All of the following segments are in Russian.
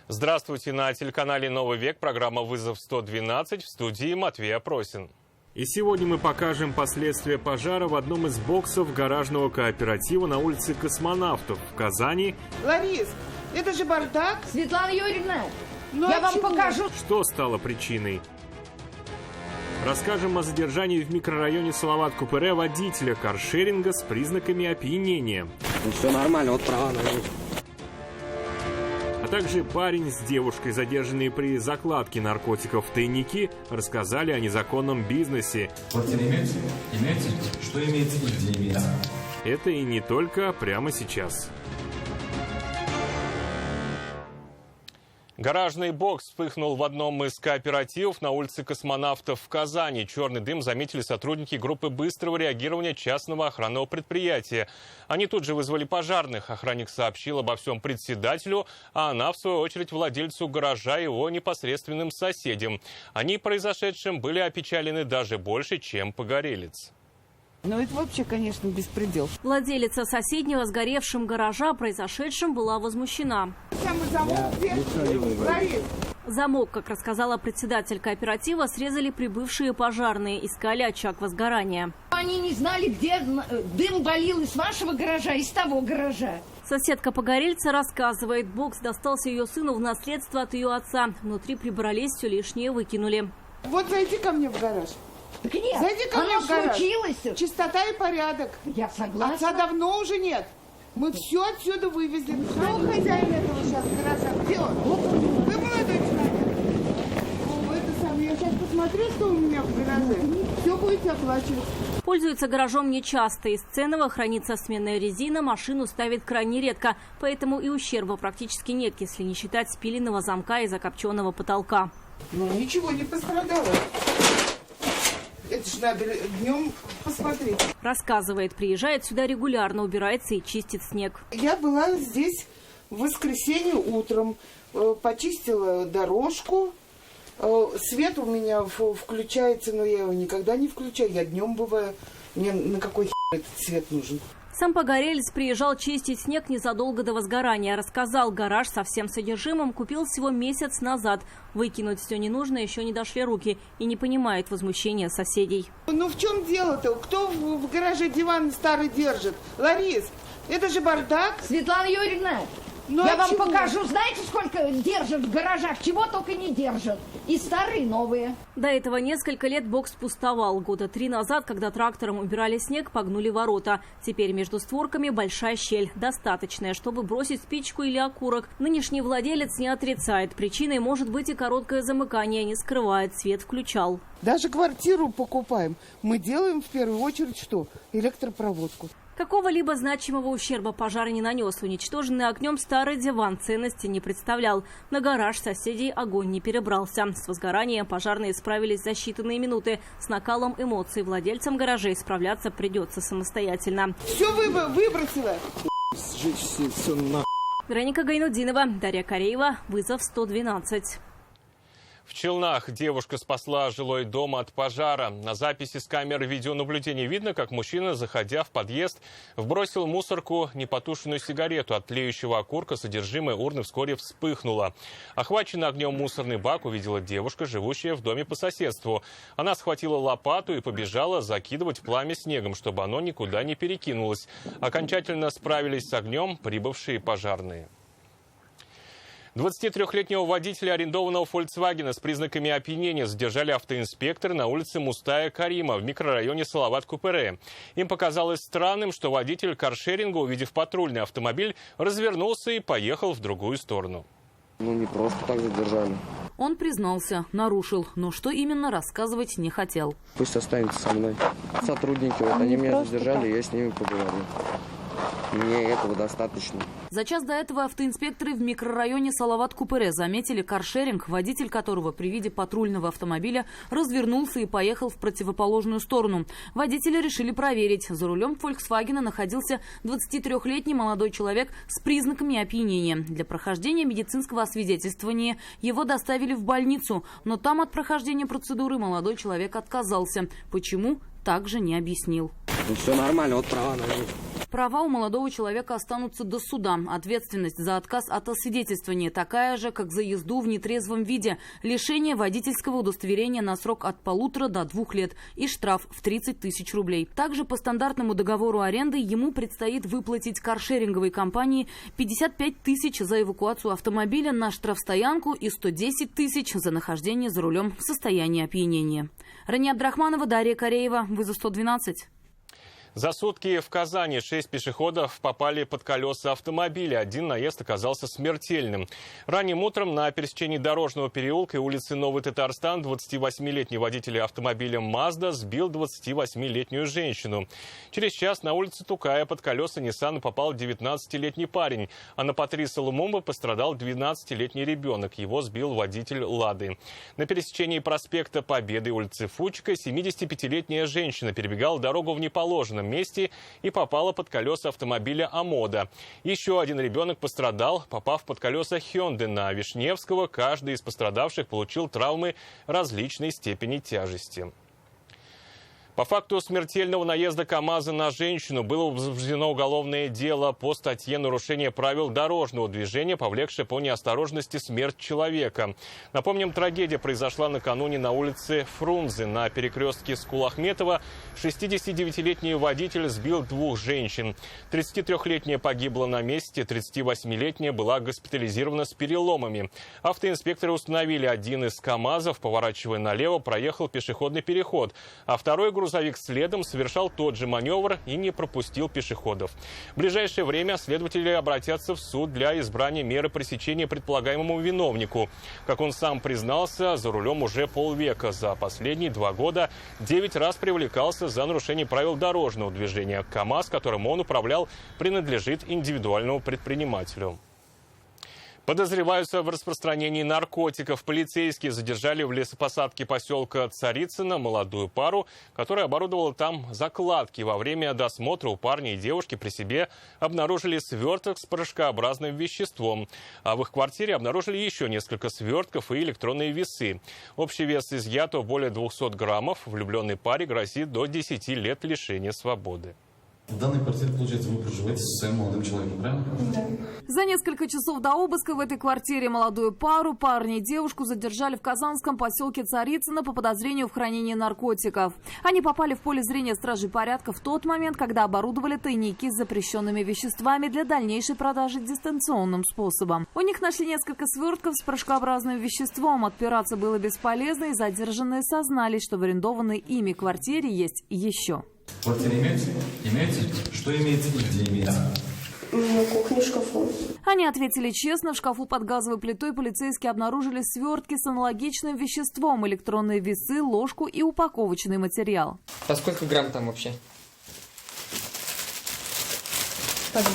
Здравствуйте, на телеканале «Новый век» программа «Вызов 112», в студии Матвей Опросин. И сегодня мы покажем последствия пожара в одном из боксов гаражного кооператива на улице Космонавтов в Казани. Ларис, это же бардак. Светлана Юрьевна, я вам покажу. Что стало причиной? Расскажем о задержании в микрорайоне Салават-Купыре водителя каршеринга с признаками опьянения. Все нормально, вот права на руку. А также парень с девушкой, задержанные при закладке наркотиков в тайники, рассказали о незаконном бизнесе. Квартира имеется? Имеется? Что имеется и где имеется? Это и не только прямо сейчас. Гаражный бокс вспыхнул в одном из кооперативов на улице Космонавтов в Казани. Черный дым заметили сотрудники группы быстрого реагирования частного охранного предприятия. Они тут же вызвали пожарных. Охранник сообщил обо всем председателю, а она, в свою очередь, владельцу гаража и его непосредственным соседям. Они произошедшим были опечалены даже больше, чем погорелец. Ну это вообще, конечно, беспредел. Владелица соседнего сгоревшим гаража произошедшим была возмущена. Самый замок Ларис. Замок, как рассказала председатель кооператива, срезали прибывшие пожарные, искали очаг возгорания. Они не знали, где дым валил из вашего гаража, из того гаража. Соседка погорельца рассказывает, бокс достался ее сыну в наследство от ее отца. Внутри прибрались, все лишнее выкинули. Вот зайди ко мне в гараж. Так нет, Зайди ко мне в гараж. Случилось. Чистота и порядок. Я согласна. Отца давно уже нет. Мы все отсюда вывезли. Кто хозяин этого сейчас гаража? Где он? Вы молодой человек. Я сейчас посмотрю, что у меня в гараже. Все будете оплачивать. Пользуется гаражом нечасто. Из ценного хранится сменная резина, машину ставит крайне редко. Поэтому и ущерба практически нет, если не считать спиленного замка и закопченного потолка. Ну, ничего не пострадало. Это ж надо днем посмотреть. Рассказывает, приезжает сюда регулярно, убирается и чистит снег. Я была здесь в воскресенье утром, почистила дорожку. Свет у меня включается, но я его никогда не включаю. Я днем бываю. Мне на какой этот свет нужен? Сам погорелец приезжал чистить снег незадолго до возгорания. Рассказал, гараж со всем содержимым купил всего месяц назад. Выкинуть все ненужное еще не дошли руки и не понимает возмущения соседей. Ну в чем дело-то? Кто в гараже диван старый держит? Ларис, это же бардак. Светлана Юрьевна, я вам покажу. Знаете, сколько держат в гаражах? Чего только не держат. И старые, и новые. До этого несколько лет бокс пустовал. Года 3 назад, когда трактором убирали снег, погнули ворота. Теперь между створками большая щель. Достаточная, чтобы бросить спичку или окурок. Нынешний владелец не отрицает. Причиной может быть и короткое замыкание. Не скрывает, свет включал. Даже квартиру покупаем. Мы делаем в первую очередь что? Электропроводку. Какого-либо значимого ущерба пожар не нанес. Уничтоженный огнем старый диван ценности не представлял. На гараж соседей огонь не перебрался. С возгоранием пожарные справились за считанные минуты. С накалом эмоций владельцам гаражей справляться придется самостоятельно. Все выбросила. Вероника Гайнудинова, Дарья Кореева, «Вызов 112». В Челнах девушка спасла жилой дом от пожара. На записи с камер видеонаблюдения видно, как мужчина, заходя в подъезд, вбросил в мусорку непотушенную сигарету. От тлеющего окурка содержимое урны вскоре вспыхнуло. Охваченный огнем мусорный бак увидела девушка, живущая в доме по соседству. Она схватила лопату и побежала закидывать пламя снегом, чтобы оно никуда не перекинулось. Окончательно справились с огнем прибывшие пожарные. 23-летнего водителя арендованного «Фольксвагена» с признаками опьянения задержали автоинспекторы на улице Мустая Карима в микрорайоне Салават-Купыре. Им показалось странным, что водитель каршеринга, увидев патрульный автомобиль, развернулся и поехал в другую сторону. Ну не просто так задержали. Он признался, нарушил, но что именно рассказывать не хотел. Пусть останется со мной. Сотрудники, вот они меня задержали, я с ними поговорю. Мне этого достаточно. За час до этого автоинспекторы в микрорайоне Салават-Купыре заметили каршеринг, водитель которого при виде патрульного автомобиля развернулся и поехал в противоположную сторону. Водители решили проверить. За рулем «Фольксвагена» находился 23-летний молодой человек с признаками опьянения. Для прохождения медицинского освидетельствования его доставили в больницу, но там от прохождения процедуры молодой человек отказался. Почему? Также не объяснил. Все нормально, вот права на них. Права у молодого человека останутся до суда. Ответственность за отказ от освидетельствования такая же, как за езду в нетрезвом виде. Лишение водительского удостоверения на срок от 1,5 до 2 лет и штраф в 30 тысяч рублей. Также по стандартному договору аренды ему предстоит выплатить каршеринговой компании 55 тысяч за эвакуацию автомобиля на штрафстоянку и 110 тысяч за нахождение за рулем в состоянии опьянения. Рания Абдрахманова, Дарья Кореева, Вызов 112. За сутки в Казани 6 пешеходов попали под колеса автомобиля. Один наезд оказался смертельным. Ранним утром на пересечении Дорожного переулка и улицы Новый Татарстан 28-летний водитель автомобиля «Мазда» сбил 28-летнюю женщину. Через час на улице Тукая под колеса Ниссана попал 19-летний парень, а на Патриса Лумумбы пострадал 12-летний ребенок. Его сбил водитель «Лады». На пересечении проспекта Победы и улицы Фучика 75-летняя женщина перебегала дорогу в неположенном месте и попала под колеса автомобиля «Амода». Еще один ребенок пострадал, попав под колеса «Хёнды» на Вишневского. Каждый из пострадавших получил травмы различной степени тяжести. По факту смертельного наезда КАМАЗа на женщину было возбуждено уголовное дело по статье «Нарушение правил дорожного движения, повлекшее по неосторожности смерть человека». Напомним, трагедия произошла накануне на улице Фрунзе. На перекрестке Скулахметова 69-летний водитель сбил 2 женщин. 33-летняя погибла на месте, 38-летняя была госпитализирована с переломами. Автоинспекторы установили, один из КАМАЗов, поворачивая налево, проехал пешеходный переход, а второй грузовик следом совершал тот же маневр и не пропустил пешеходов. В ближайшее время следователи обратятся в суд для избрания меры пресечения предполагаемому виновнику. Как он сам признался, за рулем уже полвека. За последние 2 года 9 раз привлекался за нарушение правил дорожного движения. КАМАЗ, которым он управлял, принадлежит индивидуальному предпринимателю. Подозреваются в распространении наркотиков. Полицейские задержали в лесопосадке поселка Царицыно молодую пару, которая оборудовала там закладки. Во время досмотра у парня и девушки при себе обнаружили сверток с порошкообразным веществом. А в их квартире обнаружили еще несколько свертков и электронные весы. Общий вес изъятого более 200 граммов. Влюбленной паре грозит до 10 лет лишения свободы. В данной квартире, получается, вы проживаете со своим молодым человеком, правильно? Да. За несколько часов до обыска в этой квартире молодую пару, парня и девушку задержали в казанском поселке Царицыно по подозрению в хранении наркотиков. Они попали в поле зрения стражей порядка в тот момент, когда оборудовали тайники с запрещенными веществами для дальнейшей продажи дистанционным способом. У них нашли несколько свертков с порошкообразным веществом. Отпираться было бесполезно, и задержанные сознались, что в арендованной ими квартире есть еще. В квартире имеется? Имеется? Что имеется и где имеется? На кухне, в шкафу. Они ответили честно. В шкафу под газовой плитой полицейские обнаружили свертки с аналогичным веществом, электронные весы, ложку и упаковочный материал. По сколько грамм там вообще? По 2.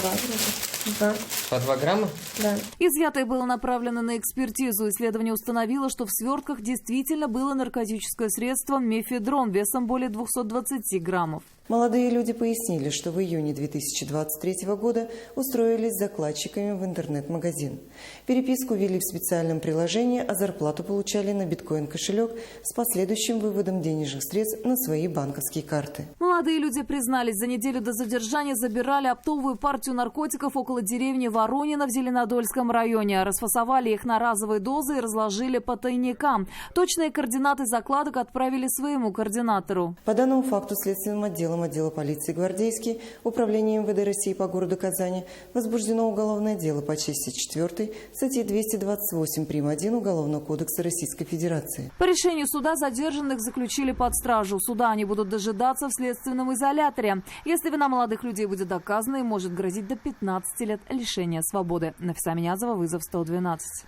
Да. По 2 грамма? Да. Изъятое было направлено на экспертизу. Исследование установило, что в свертках действительно было наркотическое средство мефедрон весом более 220 граммов. Молодые люди пояснили, что в июне 2023 года устроились закладчиками в интернет-магазин. Переписку вели в специальном приложении, а зарплату получали на биткоин-кошелек с последующим выводом денежных средств на свои банковские карты. Молодые люди признались, за неделю до задержания забирали оптовую партию наркотиков около деревни Воронина в Зеленодольском районе. Расфасовали их на разовые дозы и разложили по тайникам. Точные координаты закладок отправили своему координатору. По данному факту следственным отделом отдела полиции «Гвардейский» Управления МВД России по городу Казани возбуждено уголовное дело по части 4 статьи 228 прим. 1 Уголовного кодекса Российской Федерации. По решению суда задержанных заключили под стражу. Суда они будут дожидаться в следственном изоляторе. Если вина молодых людей будет доказана, им может грозить до 15 лет лишения свободы. Нафиса Минязова, Вызов 112.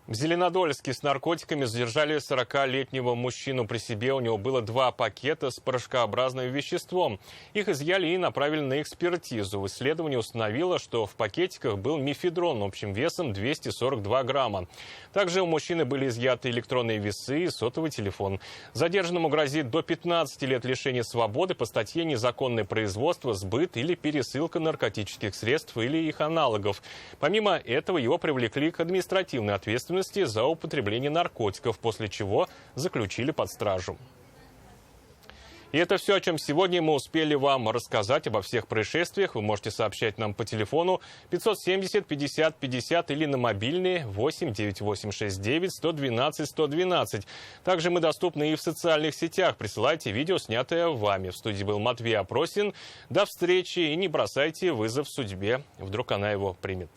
В Зеленодольске с наркотиками задержали 40-летнего мужчину. При себе у него было 2 пакета с порошкообразным веществом. Их изъяли и направили на экспертизу. Исследование установило, что в пакетиках был мефедрон общим весом 242 грамма. Также у мужчины были изъяты электронные весы и сотовый телефон. Задержанному грозит до 15 лет лишения свободы по статье «Незаконное производство, сбыт или пересылка наркотических средств или их аналогов». Помимо этого его привлекли к административной ответственности за употребление наркотиков, после чего заключили под стражу. И это все, о чем сегодня мы успели вам рассказать. Обо всех происшествиях вы можете сообщать нам по телефону 570 50 50 или на мобильный 8 9869 112 112. Также мы доступны и в социальных сетях. Присылайте видео, снятое вами. В студии был Матвей Опросин. До встречи и не бросайте вызов судьбе. Вдруг она его примет.